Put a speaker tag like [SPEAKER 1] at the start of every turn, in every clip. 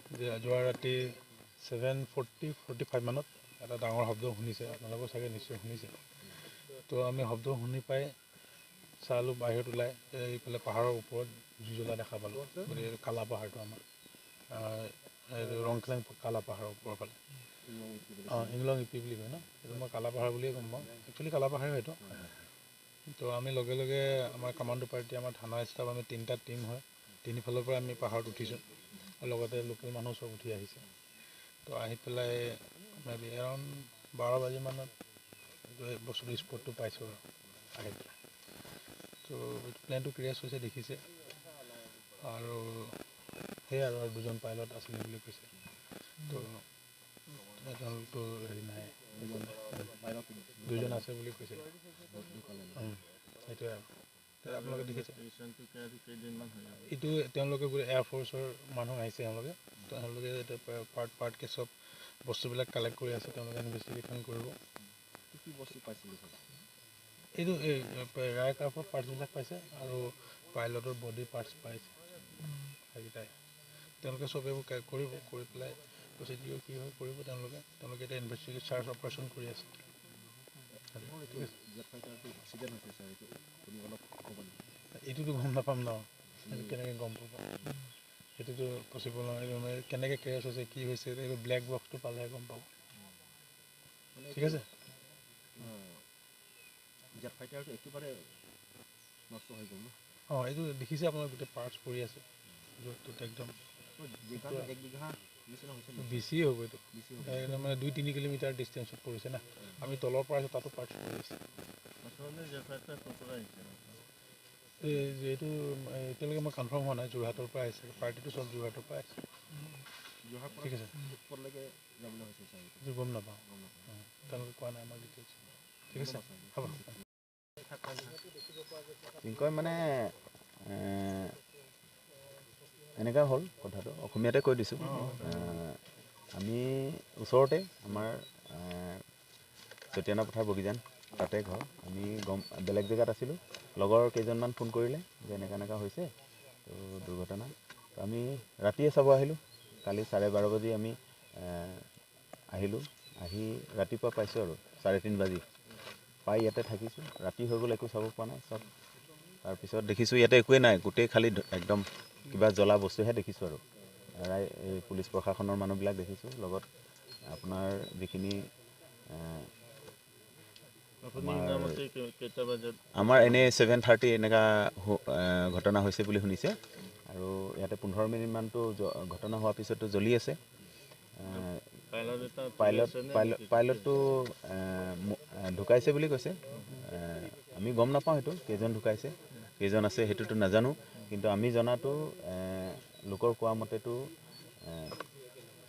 [SPEAKER 1] যোৱা ৰাতি 7:45 মানত এটা ডাঙৰ শব্দ শুনিছে, আপোনালোকেও চাগে নিশ্চয় শুনিছে। তো আমি শব্দ শুনি পাই চালোঁ বাহিৰত ওলাই, এইফালে পাহাৰৰ ওপৰত জুই জ্বলা দেখা পালোঁ। গতিকে কালা পাহাৰটো আমাৰ ৰংখ্লেং কালা পাহাৰৰ ওপৰৰ ফালে ইংলং ইপি বুলি কয় ন, সেইটো মই কালা পাহাৰ বুলিয়ে গম পাওঁ, একচুৱেলি কালা পাহাৰে হয়তো। তো আমি লগে লগে আমাৰ কামাণ্ডো পাৰ্টি, আমাৰ থানা ষ্টাফ, আমি 3টা টিম হয়, তিনিফালৰ পৰা আমি পাহাৰত উঠিছোঁ, লগতে লোকেল মানুহ চব উঠি আহিছে। তো আহি পেলাই মেবি এৰাউণ্ড 12 বাজিমানত বস্তুটো স্পটটো পাইছোঁ আৰু আহি পেলাই। তো প্লেনটো ক্ৰেছ হৈছে দেখিছে, আৰু সেয়াই আৰু 2জন পাইলট আছিলে বুলি কৈছে। তো তেওঁলোকতো হেৰি নাই, 2জন আছে বুলি কৈছে। সেইটোৱে আৰু আপোনালোকে দেখিছে, এইটো তেওঁলোকে গোটেই এয়াৰফ'ৰ্চৰ মানুহ আহিছে। তেওঁলোকে এতিয়া পাৰ্টকৈ চব বস্তুবিলাক কালেক্ট কৰি আছে, তেওঁলোকে ইনভেষ্টিগেশ্যন কৰিব। কি বস্তু পাইছিল এইটো ৰায় ক্ৰাফ্টৰ পাৰ্টছবিলাক পাইছে আৰু পাইলটৰ বডি পাৰ্টছ পাইছে, সেইকেইটাই। তেওঁলোকে চব এইবোৰ কৰিব, কৰি পেলাই প্ৰচিডিঅ'ৰ কি হয় কৰিব তেওঁলোকে এতিয়া ইনভেষ্টিগেট চাৰ্চ অপাৰেশ্যন কৰি আছে। এইটোতো গম নাপাম ন, কেনেকৈ গম পাব, সেইটোতো পচিবল নহয়। কেনেকৈ ক্ৰেছ হৈছে, কি হৈছে, এইটো ব্লেক বক্সটো পালেহে গম পাব। ঠিক আছে, এইটো দেখিছে আপোনাৰ গোটেই পাৰ্টছ পৰি আছে য'ত একদম বেছি হ'ব। এইটো একদম মানে 2-3 কিলোমিটাৰ ডিষ্টেঞ্চত পৰিছে না, আমি তলৰ পৰা আছোঁ, তাতো পাৰ্টছ পৰি আছে। এইটো এতিয়ালৈকে মই কনফাৰ্ম হোৱা নাই, যোৰহাটৰ পৰা আহিছে পাৰ্টিটো, চব যোৰহাটৰ পৰা আহিছে। ঠিক আছে, গম নাপাওঁ, তেওঁলোকে কোৱা নাই আমাৰ ডিটেইলছ। ঠিক আছে, হ'ব।
[SPEAKER 2] কয় মানে এনেকুৱা হ'ল কথাটো, অসমীয়াতে কৈ দিছোঁ। আমি ওচৰতে আমাৰ চতিয়ানা পথাৰ বগীজান, তাতে ঘৰ। আমি বেলেগ জেগাত আছিলোঁ, লগৰ কেইজনমান ফোন কৰিলে যে এনেকুৱা হৈছে তো দুৰ্ঘটনা। তো আমি ৰাতিয়ে চাব আহিলোঁ, কালি 12:30 বাজি আমি আহিলোঁ। আহি ৰাতিপুৱা পাইছোঁ আৰু 3:30 বাজি পাই ইয়াতে থাকিছোঁ। ৰাতি হৈ গ'ল, একো চাব পোৱা নাই। চব তাৰপিছত দেখিছোঁ ইয়াতে একোৱেই নাই, গোটেই খালি একদম কিবা জ্বলা বস্তুহে দেখিছোঁ আৰু এই পুলিচ প্ৰশাসনৰ মানুহবিলাক দেখিছোঁ, লগত আপোনাৰ যিখিনি আমাৰ এনেই 7:30 এনেকুৱা ঘটনা হৈছে বুলি শুনিছে। আৰু ইয়াতে 15 মিনিটমানটো ঘটনা হোৱাৰ পিছতো জ্বলি আছে। পাইলটটো ঢুকাইছে বুলি কৈছে। আমি গম নাপাওঁ সেইটো কেইজন ঢুকাইছে, কেইজন আছে সেইটোতো নাজানো। কিন্তু আমি জনাটো লোকৰ কোৱা মতেতো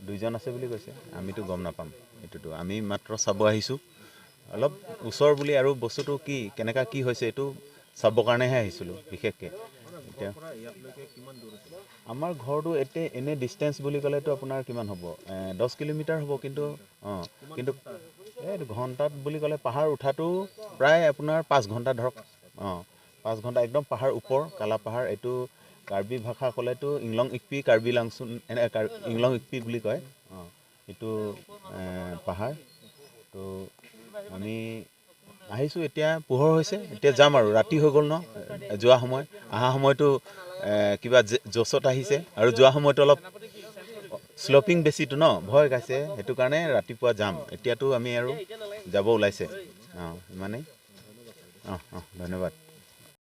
[SPEAKER 2] 2জন আছে বুলি কৈছে। আমিতো গম নাপাম, সেইটোতো আমি মাত্ৰ চাব আহিছোঁ। অলপ ওচৰ বুলি, আৰু বস্তুটো কেনেকুৱা কি হৈছে এইটো চাবৰ কাৰণেহে আহিছিলোঁ বিশেষকৈ। এতিয়া আমাৰ ঘৰটো এনেই ডিষ্টেঞ্চ বুলি ক'লেতো আপোনাৰ কিমান হ'ব, 10 কিলোমিটাৰ হ'ব। কিন্তু এই ঘণ্টাত বুলি ক'লে পাহাৰ উঠাটো প্ৰায় আপোনাৰ 5 ঘণ্টা ধৰক। 5 ঘণ্টা একদম পাহাৰ ওপৰ, কালা পাহাৰ। এইটো কাৰ্বি ভাষা ক'লেতো ইংলং ইকপি, কাৰ্বি লাংচুন, ইংলং ইকপি বুলি কয়। এইটো পাহাৰ। তো আমি আহিছোঁ, এতিয়া পোহৰ হৈছে, এতিয়া যাম আৰু ৰাতি হৈ গ'ল ন। যোৱা সময়, অহা সময়তো কিবা জছত আহিছে, আৰু যোৱা সময়তো অলপ শ্লপিং বেছিটো ন, ভয় খাইছে, সেইটো কাৰণে ৰাতিপুৱা যাম। এতিয়াতো আমি আৰু যাব ওলাইছে। ইমানেই। ধন্যবাদ।